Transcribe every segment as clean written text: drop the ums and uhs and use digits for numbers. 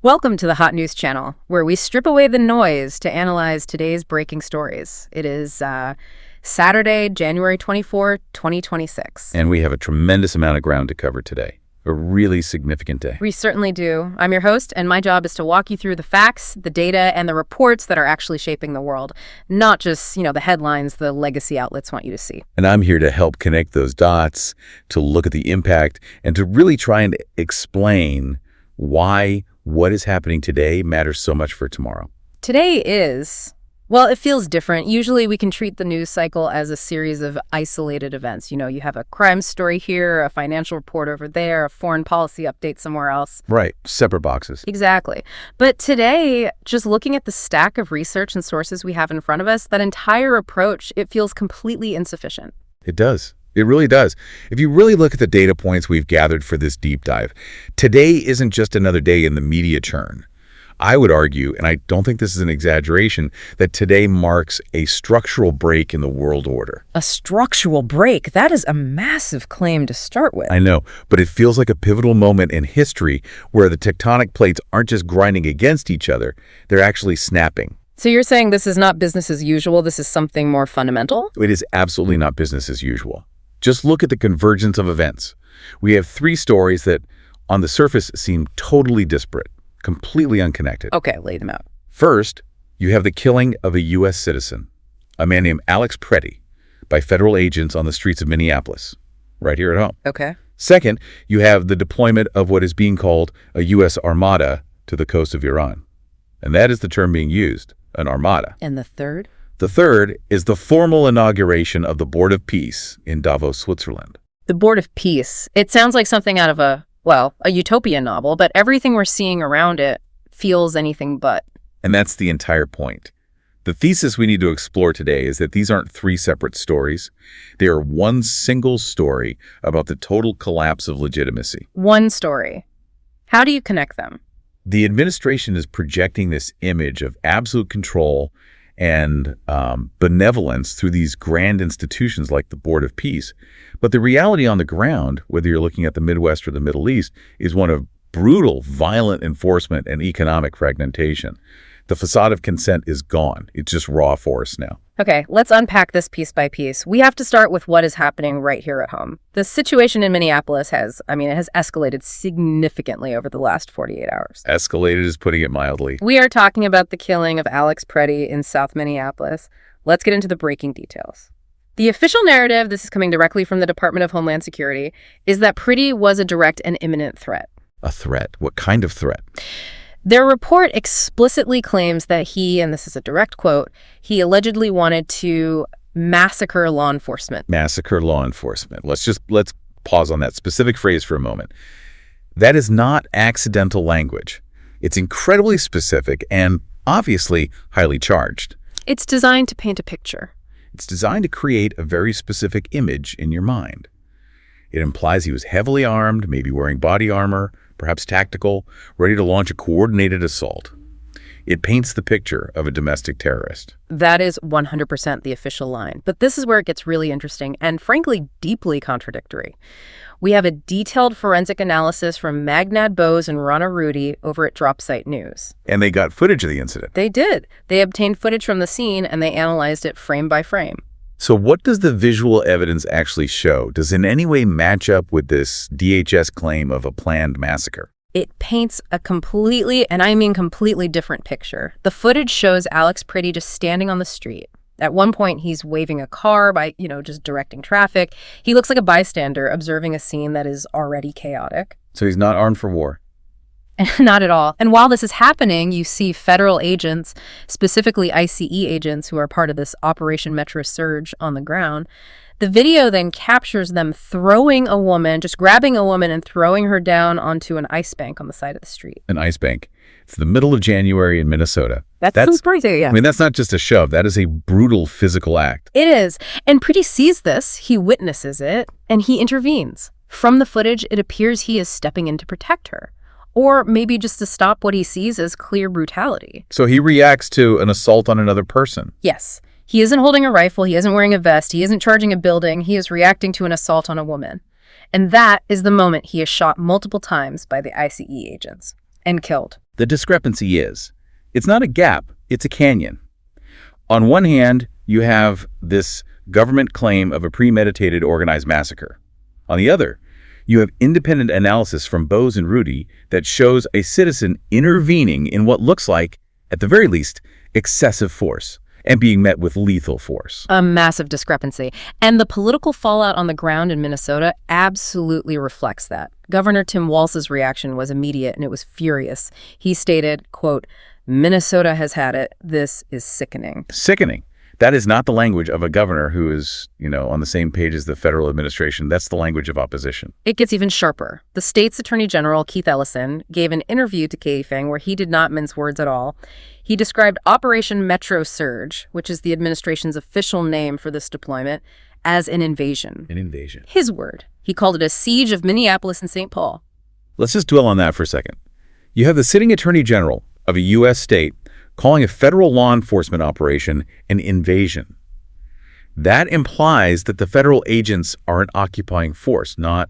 Welcome to the Hot News Channel, where we strip away the noise to analyze today's breaking stories. It is Saturday, January 24, 2026. And we have a tremendous amount of ground to cover today. A really significant day. We certainly do. I'm your host, and my job is to walk you through the facts, the data, and the reports that are actually shaping the world, not just, the headlines the legacy outlets want you to see. And I'm here to help connect those dots, to look at the impact, and to really try and explain why what is happening today matters so much for tomorrow. Today is, well, it feels different. Usually we can treat the news cycle as a series of isolated events. You have a crime story here, a financial report over there, a foreign policy update somewhere else. Right. Separate boxes. Exactly. But today, just looking at the stack of research and sources we have in front of us, that entire approach, it feels completely insufficient. It does. It really does. If you really look at the data points we've gathered for this deep dive, today isn't just another day in the media churn. I would argue, and I don't think this is an exaggeration, that today marks a structural break in the world order. A structural break? That is a massive claim to start with. I know, but it feels like a pivotal moment in history where the tectonic plates aren't just grinding against each other, they're actually snapping. So you're saying this is not business as usual, this is something more fundamental? It is absolutely not business as usual. Just look at the convergence of events. We have three stories that, on the surface, seem totally disparate, completely unconnected. Okay, lay them out. First, you have the killing of a U.S. citizen, a man named Alex Preddy, by federal agents on the streets of Minneapolis, right here at home. Okay. Second, you have the deployment of what is being called a U.S. Armada to the coast of Iran. And that is the term being used, an Armada. And the third? The third is the formal inauguration of the Board of Peace in Davos, Switzerland. The Board of Peace. It sounds like something out of a utopian novel, but everything we're seeing around it feels anything but. And that's the entire point. The thesis we need to explore today is that these aren't three separate stories. They are one single story about the total collapse of legitimacy. One story. How do you connect them? The administration is projecting this image of absolute control and benevolence through these grand institutions like the Board of Peace. But the reality on the ground, whether you're looking at the Midwest or the Middle East, is one of brutal, violent enforcement and economic fragmentation. The facade of consent is gone. It's just raw force now. Okay, let's unpack this piece by piece. We have to start with what is happening right here at home. The situation in Minneapolis has escalated significantly over the last 48 hours. Escalated is putting it mildly. We are talking about the killing of Alex Preddy in South Minneapolis. Let's get into the breaking details. The official narrative, this is coming directly from the Department of Homeland Security, is that Preddy was a direct and imminent threat. A threat? What kind of threat? Their report explicitly claims that he, and this is a direct quote, he allegedly wanted to massacre law enforcement. Massacre law enforcement. Let's pause on that specific phrase for a moment. That is not accidental language. It's incredibly specific and obviously highly charged. It's designed to paint a picture. It's designed to create a very specific image in your mind. It implies he was heavily armed, maybe wearing body armor, perhaps tactical, ready to launch a coordinated assault. It paints the picture of a domestic terrorist. That is 100% the official line. But this is where it gets really interesting and, frankly, deeply contradictory. We have a detailed forensic analysis from Magnad Bose and Rana Rudy over at Dropsite News. And they got footage of the incident. They did. They obtained footage from the scene and they analyzed it frame by frame. So what does the visual evidence actually show? Does it in any way match up with this DHS claim of a planned massacre? It paints a completely, and I mean completely different picture. The footage shows Alex Preddy just standing on the street. At one point, he's waving a car by, just directing traffic. He looks like a bystander observing a scene that is already chaotic. So he's not armed for war? Not at all. And while this is happening, you see federal agents, specifically ICE agents who are part of this Operation Metro Surge on the ground. The video then captures them throwing a woman, just grabbing a woman and throwing her down onto an ice bank on the side of the street. An ice bank. It's the middle of January in Minnesota. That's crazy, yeah. That's not just a shove. That is a brutal physical act. It is. And Preddy sees this, he witnesses it, and he intervenes. From the footage, it appears he is stepping in to protect her. Or maybe just to stop what he sees as clear brutality. So he reacts to an assault on another person. Yes. He isn't holding a rifle, he isn't wearing a vest, he isn't charging a building, he is reacting to an assault on a woman. And that is the moment he is shot multiple times by the ICE agents and killed. The discrepancy is, it's not a gap, it's a canyon. On one hand, you have this government claim of a premeditated organized massacre. On the other, you have independent analysis from Bose and Rudy that shows a citizen intervening in what looks like, at the very least, excessive force and being met with lethal force. A massive discrepancy. And the political fallout on the ground in Minnesota absolutely reflects that. Governor Tim Walz's reaction was immediate and it was furious. He stated, quote, "Minnesota has had it. This is sickening." Sickening. That is not the language of a governor who is, on the same page as the federal administration. That's the language of opposition. It gets even sharper. The state's Attorney General, Keith Ellison, gave an interview to KFANG where he did not mince words at all. He described Operation Metro Surge, which is the administration's official name for this deployment, as an invasion. An invasion. His word. He called it a siege of Minneapolis and St. Paul. Let's just dwell on that for a second. You have the sitting Attorney General of a U.S. state calling a federal law enforcement operation an invasion. That implies that the federal agents are an occupying force, not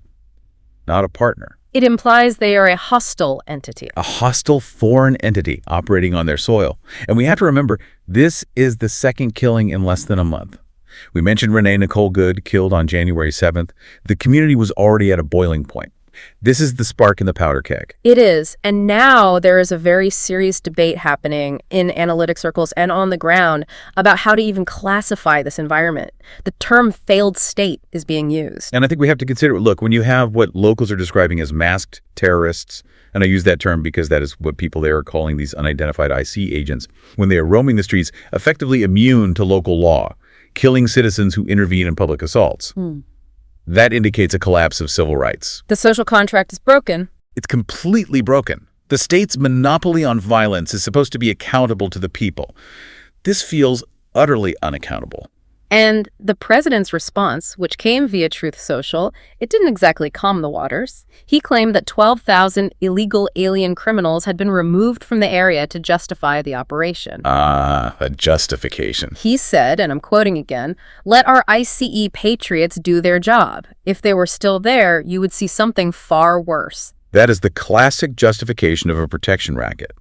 a partner. It implies they are a hostile entity. A hostile foreign entity operating on their soil. And we have to remember, this is the second killing in less than a month. We mentioned Renee Nicole Good, killed on January 7th. The community was already at a boiling point. This is the spark in the powder keg. It is. And now there is a very serious debate happening in analytic circles and on the ground about how to even classify this environment. The term failed state is being used. And I think we have to consider, look, when you have what locals are describing as masked terrorists, and I use that term because that is what people there are calling these unidentified IC agents, when they are roaming the streets, effectively immune to local law, killing citizens who intervene in public assaults. That indicates a collapse of civil rights. The social contract is broken. It's completely broken. The state's monopoly on violence is supposed to be accountable to the people. This feels utterly unaccountable. And the president's response, which came via Truth Social, it didn't exactly calm the waters. He claimed that 12,000 illegal alien criminals had been removed from the area to justify the operation. A justification. He said, and I'm quoting again, "Let our ICE patriots do their job. If they were still there, you would see something far worse." That is the classic justification of a protection racket.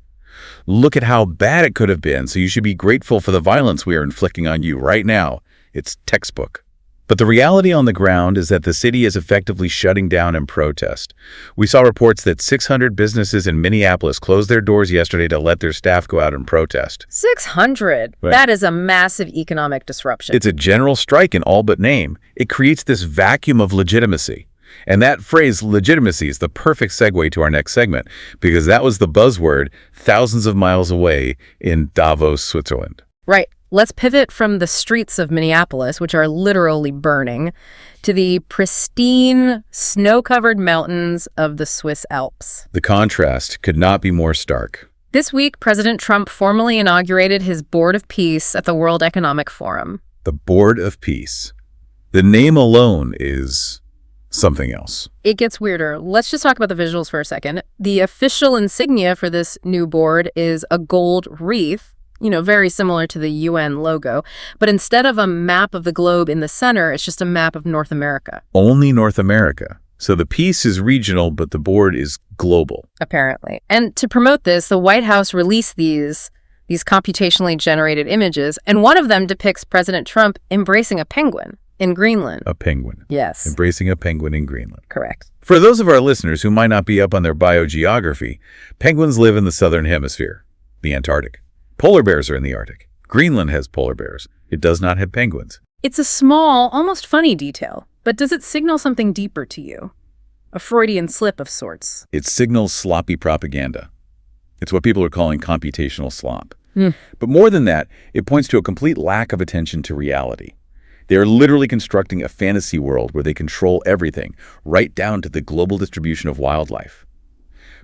Look at how bad it could have been, so you should be grateful for the violence we are inflicting on you right now. It's textbook. But the reality on the ground is that the city is effectively shutting down in protest. We saw reports that 600 businesses in Minneapolis closed their doors yesterday to let their staff go out and protest. 600? Right. That is a massive economic disruption. It's a general strike in all but name. It creates this vacuum of legitimacy. And that phrase, legitimacy, is the perfect segue to our next segment, because that was the buzzword thousands of miles away in Davos, Switzerland. Right. Let's pivot from the streets of Minneapolis, which are literally burning, to the pristine, snow-covered mountains of the Swiss Alps. The contrast could not be more stark. This week, President Trump formally inaugurated his Board of Peace at the World Economic Forum. The Board of Peace. The name alone is something else. It gets weirder. Let's just talk about the visuals for a second. The official insignia for this new board is a gold wreath, very similar to the UN logo. But instead of a map of the globe in the center, it's just a map of North America. Only North America. So the peace is regional, but the board is global. Apparently. And to promote this, the White House released these computationally generated images, and one of them depicts President Trump embracing a penguin in Greenland. A penguin. Yes. Embracing a penguin in Greenland. Correct. For those of our listeners who might not be up on their biogeography, penguins live in the southern hemisphere, the Antarctic. Polar bears are in the Arctic. Greenland has polar bears. It does not have penguins. It's a small, almost funny detail, but does it signal something deeper to you? A Freudian slip of sorts. It signals sloppy propaganda. It's what people are calling computational slop. But more than that, it points to a complete lack of attention to reality. They are literally constructing a fantasy world where they control everything, right down to the global distribution of wildlife.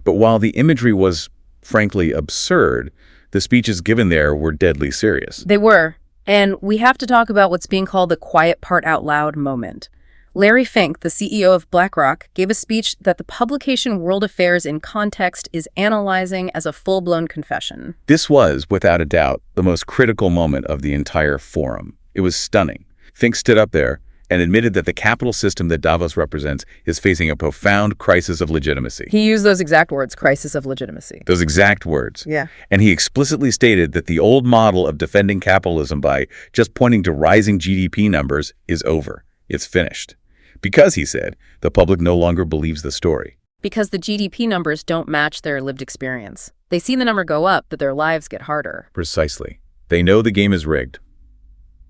But while the imagery was, frankly, absurd, the speeches given there were deadly serious. They were. And we have to talk about what's being called the quiet part out loud moment. Larry Fink, the CEO of BlackRock, gave a speech that the publication World Affairs in Context is analyzing as a full-blown confession. This was, without a doubt, the most critical moment of the entire forum. It was stunning. Fink stood up there and admitted that the capital system that Davos represents is facing a profound crisis of legitimacy. He used those exact words, crisis of legitimacy. Those exact words. Yeah. And he explicitly stated that the old model of defending capitalism by just pointing to rising GDP numbers is over. It's finished. Because, he said, the public no longer believes the story. Because the GDP numbers don't match their lived experience. They see the number go up, but their lives get harder. Precisely. They know the game is rigged.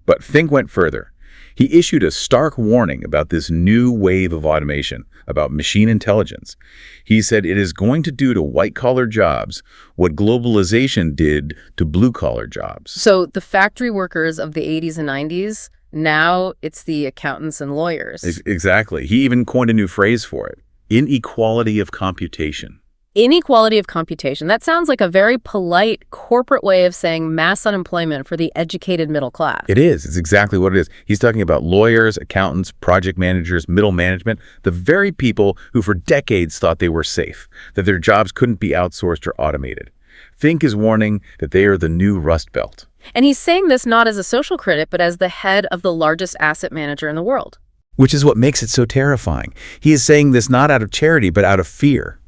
But Fink went further. He issued a stark warning about this new wave of automation, about machine intelligence. He said it is going to do to white-collar jobs what globalization did to blue-collar jobs. So the factory workers of the 80s and 90s, now it's the accountants and lawyers. Exactly. He even coined a new phrase for it: inequality of computation. Inequality of computation. That sounds like a very polite corporate way of saying mass unemployment for the educated middle class. It is. It's exactly what it is. He's talking about lawyers, accountants, project managers, middle management, the very people who for decades thought they were safe, that their jobs couldn't be outsourced or automated. Fink is warning that they are the new Rust Belt. And he's saying this not as a social critic, but as the head of the largest asset manager in the world. Which is what makes it so terrifying. He is saying this not out of charity, but out of fear.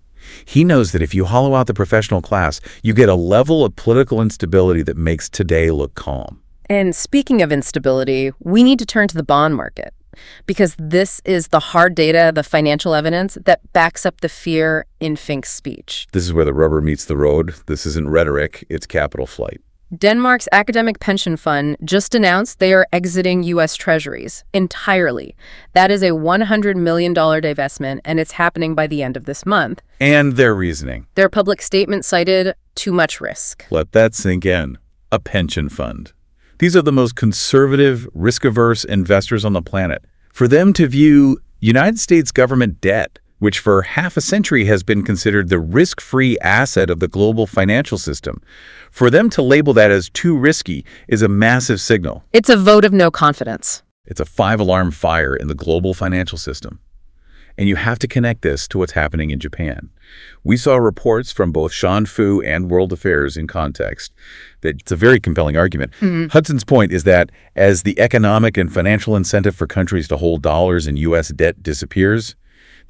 He knows that if you hollow out the professional class, you get a level of political instability that makes today look calm. And speaking of instability, we need to turn to the bond market, because this is the hard data, the financial evidence that backs up the fear in Fink's speech. This is where the rubber meets the road. This isn't rhetoric, it's capital flight. Denmark's academic pension fund just announced they are exiting U.S. treasuries entirely. That is a $100 million divestment, and it's happening by the end of this month. And their reasoning. Their public statement cited too much risk. Let that sink in. A pension fund. These are the most conservative, risk-averse investors on the planet. For them to view United States government debt, which for half a century has been considered the risk-free asset of the global financial system, for them to label that as too risky is a massive signal. It's a vote of no confidence. It's a 5-alarm fire in the global financial system. And you have to connect this to what's happening in Japan. We saw reports from both Sean Fu and World Affairs in context that it's a very compelling argument. Hudson's point is that as the economic and financial incentive for countries to hold dollars in U.S. debt disappears,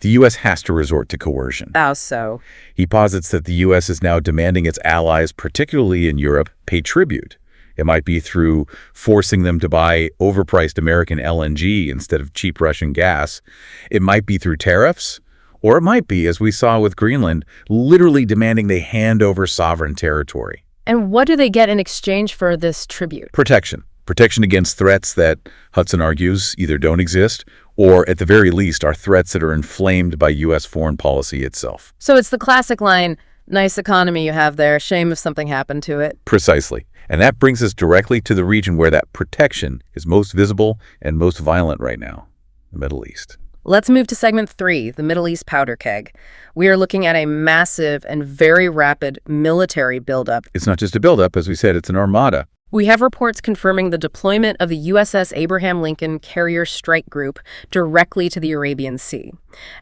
the U.S. has to resort to coercion. How so? He posits that the U.S. is now demanding its allies, particularly in Europe, pay tribute. It might be through forcing them to buy overpriced American LNG instead of cheap Russian gas. It might be through tariffs. Or it might be, as we saw with Greenland, literally demanding they hand over sovereign territory. And what do they get in exchange for this tribute? Protection. Protection against threats that, Hudson argues, either don't exist or, at the very least, are threats that are inflamed by U.S. foreign policy itself. So it's the classic line, nice economy you have there, shame if something happened to it. Precisely. And that brings us directly to the region where that protection is most visible and most violent right now, the Middle East. Let's move to segment 3, the Middle East powder keg. We are looking at a massive and very rapid military buildup. It's not just a buildup, as we said, it's an armada. We have reports confirming the deployment of the USS Abraham Lincoln Carrier Strike Group directly to the Arabian Sea.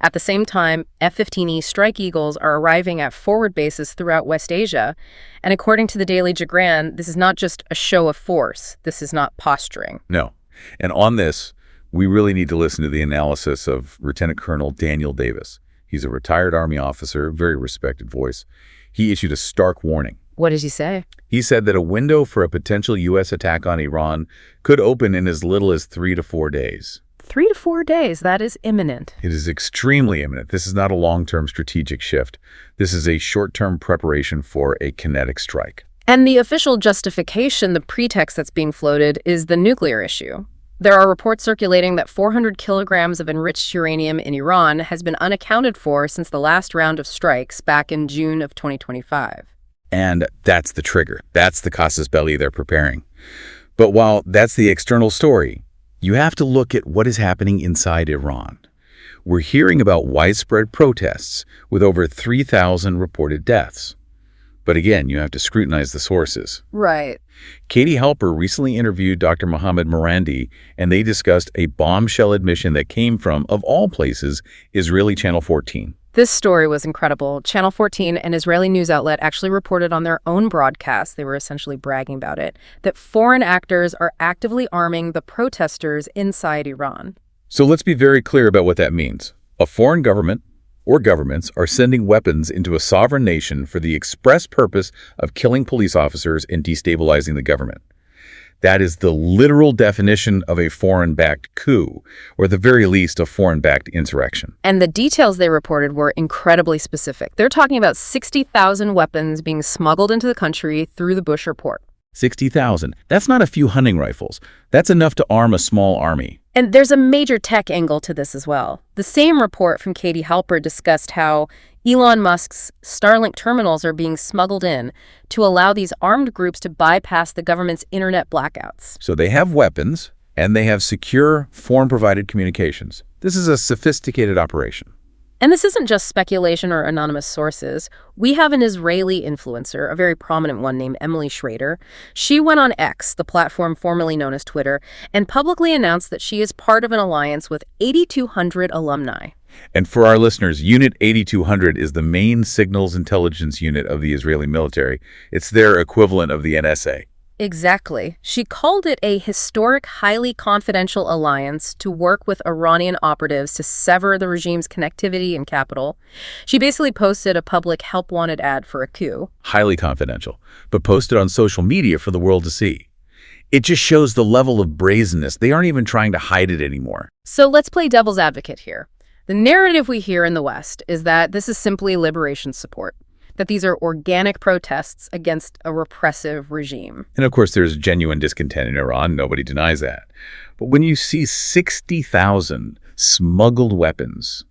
At the same time, F-15E Strike Eagles are arriving at forward bases throughout West Asia. And according to the Daily Jagran, this is not just a show of force. This is not posturing. No. And on this, we really need to listen to the analysis of Lieutenant Colonel Daniel Davis. He's a retired Army officer, very respected voice. He issued a stark warning. What did he say? He said that a window for a potential U.S. attack on Iran could open in as little as 3 to 4 days. 3 to 4 days, that is imminent. It is extremely imminent. This is not a long-term strategic shift. This is a short-term preparation for a kinetic strike. And the official justification, the pretext that's being floated, is the nuclear issue. There are reports circulating that 400 kilograms of enriched uranium in Iran has been unaccounted for since the last round of strikes back in June of 2025. And that's the trigger. That's the casus belli they're preparing. But while that's the external story, you have to look at what is happening inside Iran. We're hearing about widespread protests with over 3,000 reported deaths. But again, you have to scrutinize the sources. Right. Katie Halper recently interviewed Dr. Mohammed Morandi, and they discussed a bombshell admission that came from, of all places, Israeli Channel 14. This story was incredible. Channel 14, an Israeli news outlet, actually reported on their own broadcast, they were essentially bragging about it, that foreign actors are actively arming the protesters inside Iran. So let's be very clear about what that means. A foreign government or governments are sending weapons into a sovereign nation for the express purpose of killing police officers and destabilizing the government. That is the literal definition of a foreign-backed coup, or at the very least, a foreign-backed insurrection. And the details they reported were incredibly specific. They're talking about 60,000 weapons being smuggled into the country through the Bushehr port. 60,000. That's not a few hunting rifles. That's enough to arm a small army. And there's a major tech angle to this as well. The same report from Katie Halper discussed how Elon Musk's Starlink terminals are being smuggled in to allow these armed groups to bypass the government's internet blackouts. So they have weapons, and they have secure, foreign-provided communications. This is a sophisticated operation. And this isn't just speculation or anonymous sources. We have an Israeli influencer, a very prominent one named Emily Schrader. She went on X, the platform formerly known as Twitter, and publicly announced that she is part of an alliance with 8,200 alumni. And for our listeners, Unit 8200 is the main signals intelligence unit of the Israeli military. It's their equivalent of the NSA. Exactly. She called it a historic, highly confidential alliance to work with Iranian operatives to sever the regime's connectivity and capital. She basically posted a public help-wanted ad for a coup. Highly confidential, but posted on social media for the world to see. It just shows the level of brazenness. They aren't even trying to hide it anymore. So let's play devil's advocate here. The narrative we hear in the West is that this is simply liberation support, that these are organic protests against a repressive regime. And of course, there's genuine discontent in Iran. Nobody denies that. But when you see 60,000 smuggled weapons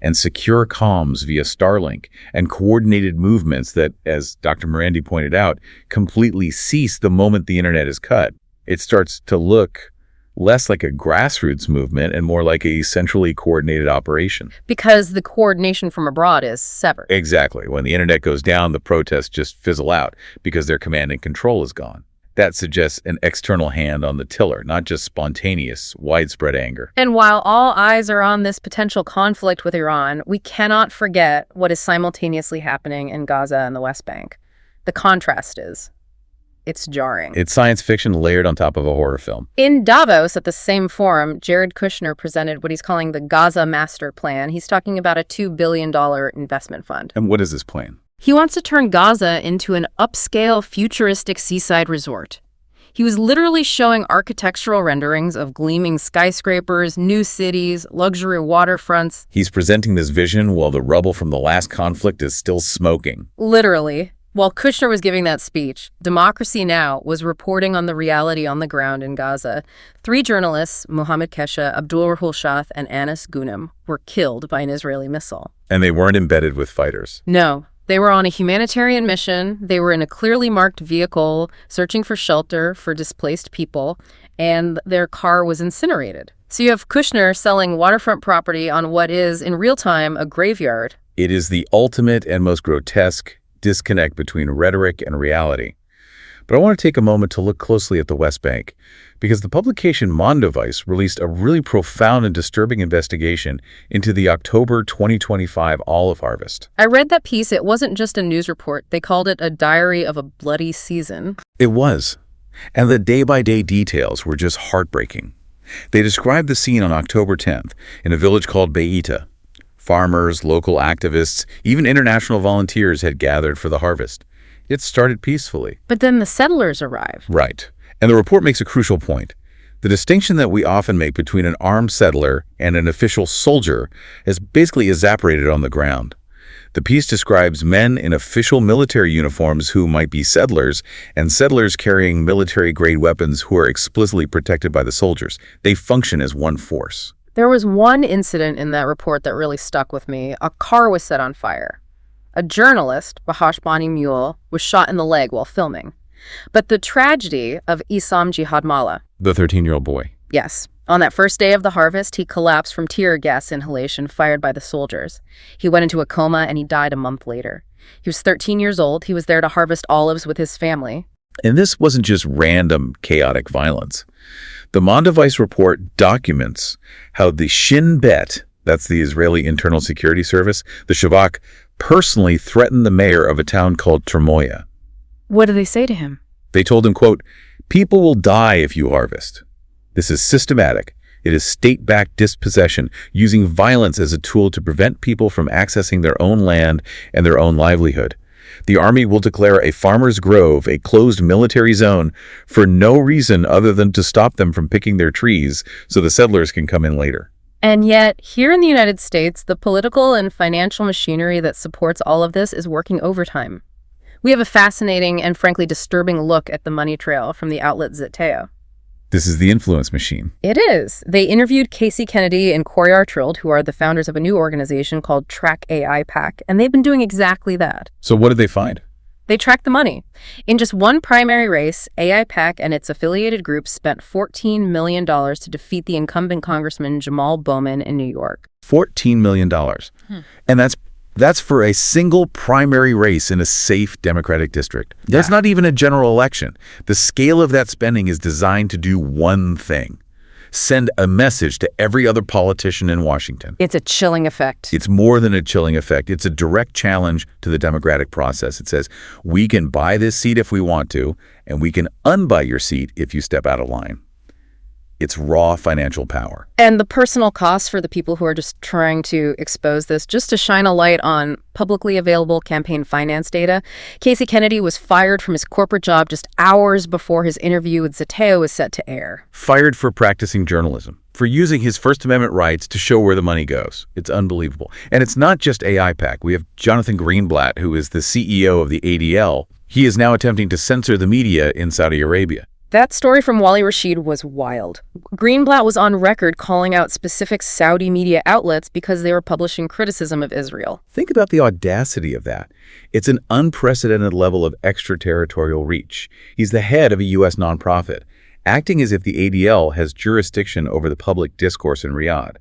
and secure comms via Starlink and coordinated movements that, as Dr. Morandi pointed out, completely cease the moment the internet is cut, it starts to look less like a grassroots movement and more like a centrally coordinated operation. Because the coordination from abroad is severed. Exactly. When the internet goes down, the protests just fizzle out because their command and control is gone. That suggests an external hand on the tiller, not just spontaneous, widespread anger. And while all eyes are on this potential conflict with Iran, we cannot forget what is simultaneously happening in Gaza and the West Bank. The contrast is, it's jarring. It's science fiction layered on top of a horror film. In Davos, at the same forum, Jared Kushner presented what he's calling the Gaza Master Plan. He's talking about a $2 billion investment fund. And what is this plan? He wants to turn Gaza into an upscale, futuristic seaside resort. He was literally showing architectural renderings of gleaming skyscrapers, new cities, luxury waterfronts. He's presenting this vision while the rubble from the last conflict is still smoking. Literally. While Kushner was giving that speech, Democracy Now! Was reporting on the reality on the ground in Gaza. 3 journalists, Mohammed Kesha, Abdul Rahul Shah, and Anas Ghunem, were killed by an Israeli missile. And they weren't embedded with fighters. No. They were on a humanitarian mission. They were in a clearly marked vehicle, searching for shelter for displaced people, and their car was incinerated. So you have Kushner selling waterfront property on what is, in real time, a graveyard. It is the ultimate and most grotesque disconnect between rhetoric and reality. But I want to take a moment to look closely at the West Bank, because the publication Mondovice released a really profound and disturbing investigation into the October 2025 olive harvest. I read that piece. It wasn't just a news report. They called it a diary of a bloody season. It was. And the day-by-day details were just heartbreaking. They described the scene on October 10th in a village called Beita. Farmers, local activists, even international volunteers had gathered for the harvest. It started peacefully. But then the settlers arrived. Right. And the report makes a crucial point. The distinction that we often make between an armed settler and an official soldier has basically evaporated on the ground. The piece describes men in official military uniforms who might be settlers, and settlers carrying military-grade weapons who are explicitly protected by the soldiers. They function as one force. There was one incident in that report that really stuck with me. A car was set on fire. A journalist, Bahash Bani Mule, was shot in the leg while filming. But the tragedy of Issam Jihad Mallah, The 13-year-old boy. Yes. On that first day of the harvest, he collapsed from tear gas inhalation fired by the soldiers. He went into a coma and he died a month later. He was 13 years old. He was there to harvest olives with his family. And this wasn't just random, chaotic violence. The Mondovice report documents how the Shin Bet, that's the Israeli Internal Security Service, the Shabak, personally threatened the mayor of a town called Termoya. What did they say to him? They told him, quote, "People will die if you harvest. This is systematic. It is state-backed dispossession, using violence as a tool to prevent people from accessing their own land and their own livelihood. The army will declare a farmer's grove a closed military zone for no reason other than to stop them from picking their trees so the settlers can come in later. And yet, here in the United States, the political and financial machinery that supports all of this is working overtime. We have a fascinating and frankly disturbing look at the money trail from the outlet Zeteo. This is the influence machine. It is. They interviewed Casey Kennedy and Corey Archrold, who are the founders of a new organization called Track AI PAC, and they've been doing exactly that. So what did they find? They tracked the money. In just one primary race, AI PAC and its affiliated groups spent $14 million to defeat the incumbent Congressman Jamal Bowman in New York. $14 million. And that's for a single primary race in a safe Democratic district. That's not even a general election. The scale of that spending is designed to do one thing: send a message to every other politician in Washington. It's a chilling effect. It's more than a chilling effect. It's a direct challenge to the democratic process. It says, we can buy this seat if we want to, and we can unbuy your seat if you step out of line. It's raw financial power. And the personal costs for the people who are just trying to expose this, just to shine a light on publicly available campaign finance data. Casey Kennedy was fired from his corporate job just hours before his interview with Zeteo was set to air. Fired for practicing journalism, for using his First Amendment rights to show where the money goes. It's unbelievable. And it's not just AI PAC. We have Jonathan Greenblatt, who is the CEO of the ADL. He is now attempting to censor the media in Saudi Arabia. That story from Wally Rashid was wild. Greenblatt was on record calling out specific Saudi media outlets because they were publishing criticism of Israel. Think about the audacity of that. It's an unprecedented level of extraterritorial reach. He's the head of a U.S. nonprofit, acting as if the ADL has jurisdiction over the public discourse in Riyadh.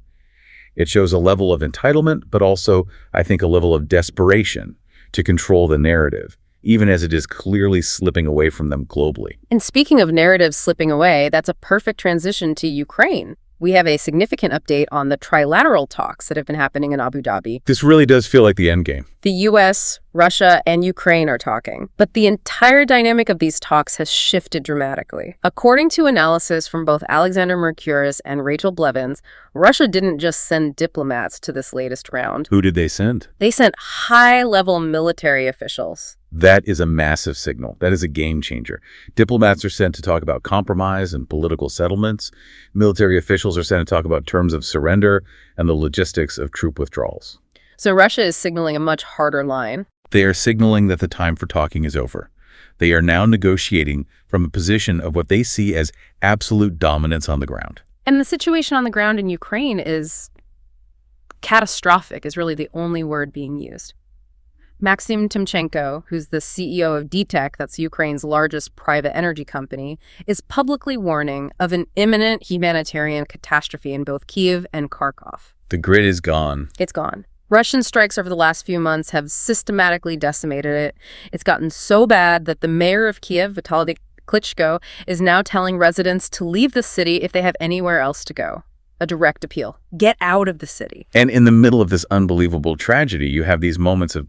It shows a level of entitlement, but also, I think, a level of desperation to control the narrative, even as it is clearly slipping away from them globally. And speaking of narratives slipping away, that's a perfect transition to Ukraine. We have a significant update on the trilateral talks that have been happening in Abu Dhabi. This really does feel like the endgame. The U.S., Russia, and Ukraine are talking, but the entire dynamic of these talks has shifted dramatically. According to analysis from both Alexander Mercouris and Rachel Blevins, Russia didn't just send diplomats to this latest round. Who did they send? They sent high-level military officials. That is a massive signal. That is a game changer. Diplomats are sent to talk about compromise and political settlements. Military officials are sent to talk about terms of surrender and the logistics of troop withdrawals. So Russia is signaling a much harder line. They are signaling that the time for talking is over. They are now negotiating from a position of what they see as absolute dominance on the ground. And the situation on the ground in Ukraine is catastrophic, is really the only word being used. Maxim Timchenko, who's the CEO of DTEK, that's Ukraine's largest private energy company, is publicly warning of an imminent humanitarian catastrophe in both Kyiv and Kharkov. The grid is gone. It's gone. Russian strikes over the last few months have systematically decimated it. It's gotten so bad that the mayor of Kyiv, Vitaly Klitschko, is now telling residents to leave the city if they have anywhere else to go. A direct appeal. Get out of the city. And in the middle of this unbelievable tragedy, you have these moments of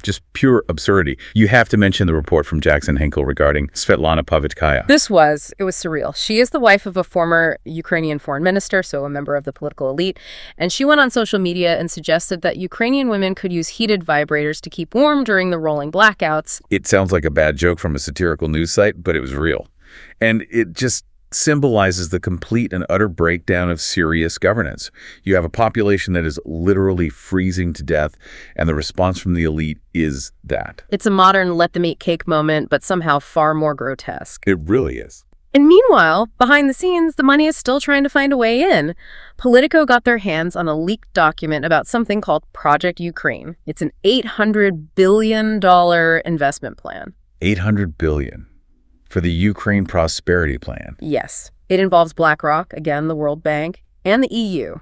just pure absurdity. You have to mention the report from Jackson Henkel regarding Svetlana Pavlitkaya. It was surreal. She is the wife of a former Ukrainian foreign minister, so a member of the political elite, and she went on social media and suggested that Ukrainian women could use heated vibrators to keep warm during the rolling blackouts. It sounds like a bad joke from a satirical news site, but it was real. And it just symbolizes the complete and utter breakdown of serious governance. You have a population that is literally freezing to death, and the response from the elite is that. It's a modern let them eat cake moment, but somehow far more grotesque. It really is. And meanwhile, behind the scenes, the money is still trying to find a way in. Politico got their hands on a leaked document about something called Project Ukraine. It's an $800 billion investment plan. $800 billion. For the Ukraine Prosperity Plan. Yes. It involves BlackRock, again, the World Bank, and the EU.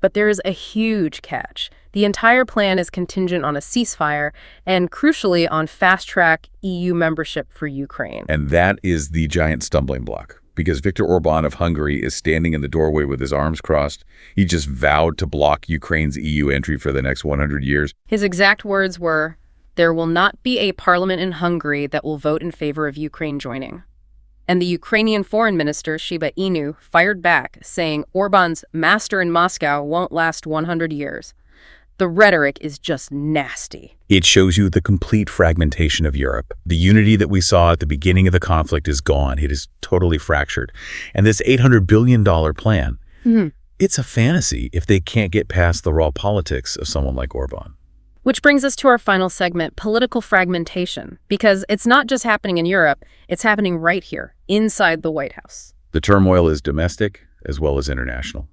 But there is a huge catch. The entire plan is contingent on a ceasefire and, crucially, on fast-track EU membership for Ukraine. And that is the giant stumbling block, because Viktor Orban of Hungary is standing in the doorway with his arms crossed. He just vowed to block Ukraine's EU entry for the next 100 years. His exact words were, "There will not be a parliament in Hungary that will vote in favor of Ukraine joining." And the Ukrainian foreign minister, Shiba Inu, fired back, saying Orban's master in Moscow won't last 100 years. The rhetoric is just nasty. It shows you the complete fragmentation of Europe. The unity that we saw at the beginning of the conflict is gone. It is totally fractured. And this $800 billion plan, it's a fantasy if they can't get past the raw politics of someone like Orban. Which brings us to our final segment, political fragmentation. Because it's not just happening in Europe, it's happening right here, inside the White House. The turmoil is domestic as well as international.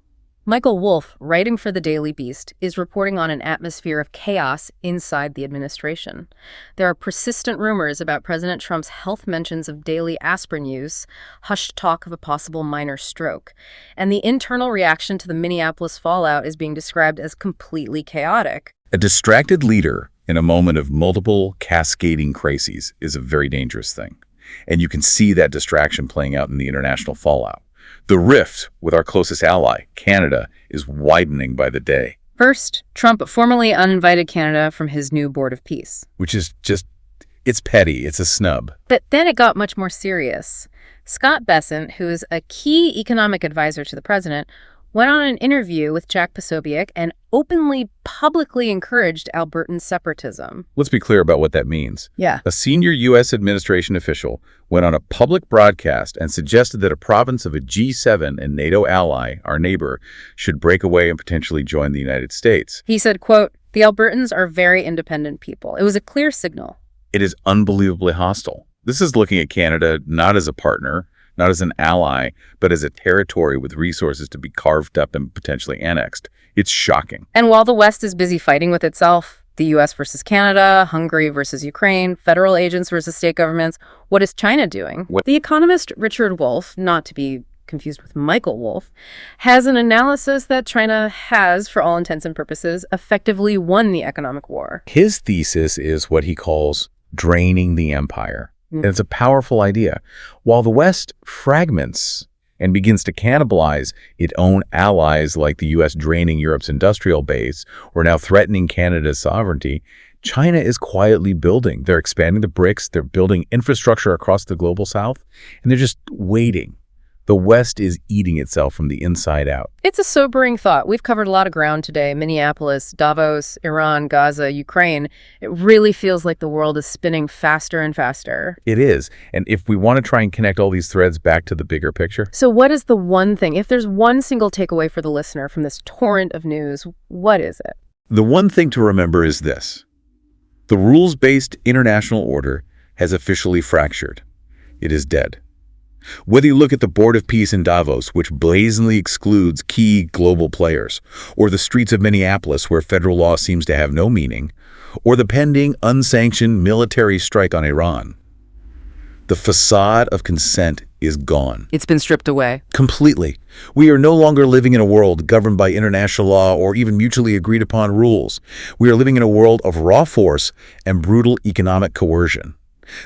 Michael Wolff, writing for the Daily Beast, is reporting on an atmosphere of chaos inside the administration. There are persistent rumors about President Trump's health mentions of daily aspirin use, hushed talk of a possible minor stroke, and the internal reaction to the Minneapolis fallout is being described as completely chaotic. A distracted leader in a moment of multiple cascading crises is a very dangerous thing. And you can see that distraction playing out in the international fallout. The rift with our closest ally, Canada, is widening by the day. First, Trump formally uninvited Canada from his new Board of Peace. Which is just, it's petty, it's a snub. But then it got much more serious. Scott Bessent, who is a key economic advisor to the president, went on an interview with Jack Posobiec and openly, publicly encouraged Albertan separatism. Let's be clear about what that means. Yeah. A senior U.S. administration official went on a public broadcast and suggested that a province of a G7 and NATO ally, our neighbor, should break away and potentially join the United States. He said, quote, "The Albertans are very independent people." It was a clear signal. It is unbelievably hostile. This is looking at Canada not as a partner, not as an ally, but as a territory with resources to be carved up and potentially annexed. It's shocking. And while the West is busy fighting with itself, the U.S. versus Canada, Hungary versus Ukraine, federal agents versus state governments, what is China doing? The economist Richard Wolff, not to be confused with Michael Wolff, has an analysis that China has, for all intents and purposes, effectively won the economic war. His thesis is what he calls draining the empire. And it's a powerful idea. While the West fragments and begins to cannibalize its own allies like the U.S. draining Europe's industrial base or now threatening Canada's sovereignty, China is quietly building. They're expanding the BRICS, they're building infrastructure across the global south, and they're just waiting. The West is eating itself from the inside out. It's a sobering thought. We've covered a lot of ground today. Minneapolis, Davos, Iran, Gaza, Ukraine. It really feels like the world is spinning faster and faster. It is. And if we want to try and connect all these threads back to the bigger picture. So what is the one thing, if there's one single takeaway for the listener from this torrent of news, what is it? The one thing to remember is this. The rules-based international order has officially fractured. It is dead. Whether you look at the Board of Peace in Davos, which blazingly excludes key global players, or the streets of Minneapolis, where federal law seems to have no meaning, or the pending unsanctioned military strike on Iran, the facade of consent is gone. It's been stripped away. Completely. We are no longer living in a world governed by international law or even mutually agreed upon rules. We are living in a world of raw force and brutal economic coercion.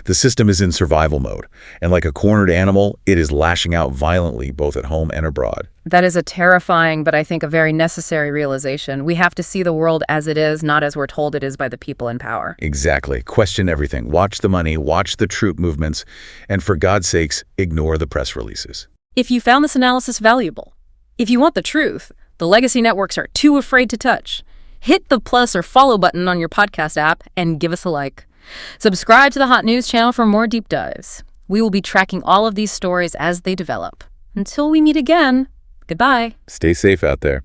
The system is in survival mode, and like a cornered animal, it is lashing out violently both at home and abroad. That is a terrifying, but I think a very necessary realization. We have to see the world as it is, not as we're told it is by the people in power. Exactly. Question everything. Watch the money, watch the troop movements, and for God's sakes, ignore the press releases. If you found this analysis valuable, if you want the truth, the legacy networks are too afraid to touch. Hit the plus or follow button on your podcast app and give us a like. Subscribe to the Hot News channel for more deep dives. We will be tracking all of these stories as they develop. Until we meet again, goodbye. Stay safe out there.